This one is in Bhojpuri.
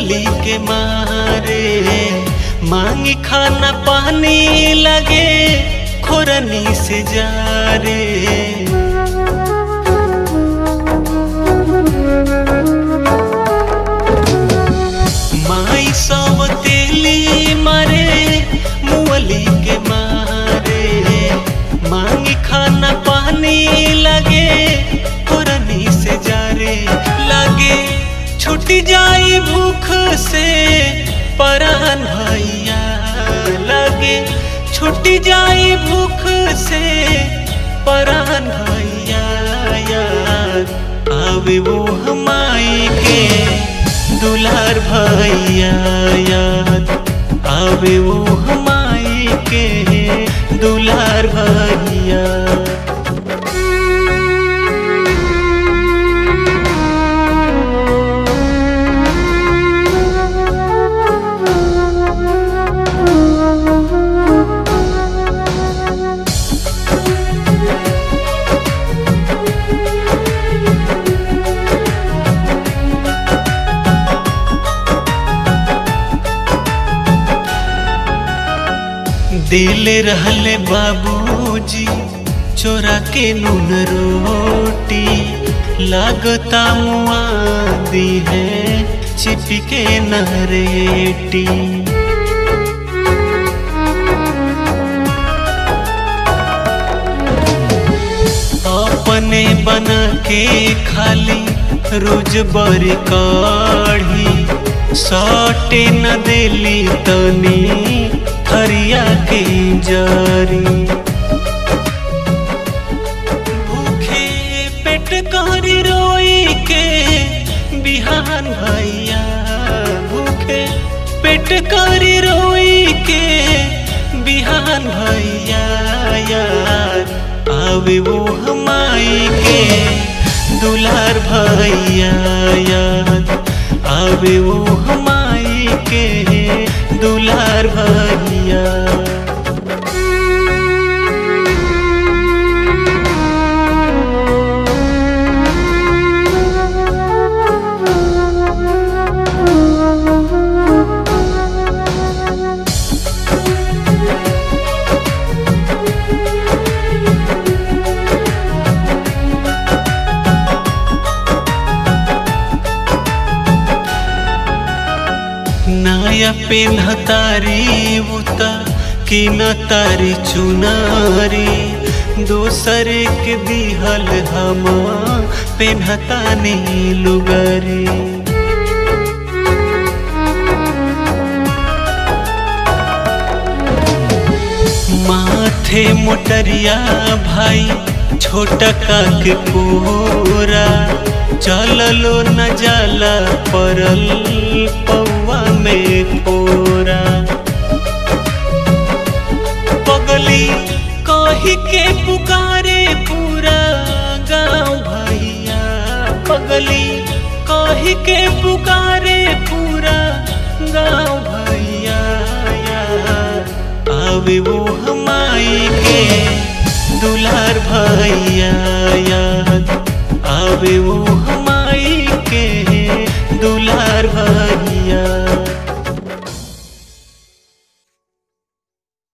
मुअली के मारे मांगी खाना पानी लगे खोरनी से जा रे। माई सब तेली मारे मुअली के मारे मांगी खाना पानी लगे खोरनी से जा रे। लगे छूट जाई भूख से परान भैया लगे छूट जाई भूख से परान भैया। याद आवे वो हमाई के दुलार भैया याद आवे वो हमाई के दुलार भैया। दिल रहले बाबूजी चोरा के नून रोटी लागता मुआ दी है चिपके नरेटी। अपने बना के खाली रोज बरी काढ़ी सटे न देली तनी हरिया के जारी। भूखे पेट करी रोई के बिहान भैया भूखे पेट करी रोई के बिहान भैया। याद आवे वो हमाई के दुलार भैया याद आवे वो हमाई के दुलार भैया। नया पेन्ह तारी उता कि न तारी चुनारी दोसर के दिहल हम पेन्हतानी लुगरी। माथे मोटरिया भाई छोटा का के कोरा चललो न जाला परल पौवा में पोरा। पगली कही के पुकारे पूरा गाँव भैया पगली कही के पुकारे पूरा गाँव भैया। आवे वो हमाई के दुलार भैया याद आवे वो हमाई के दुलार भैया।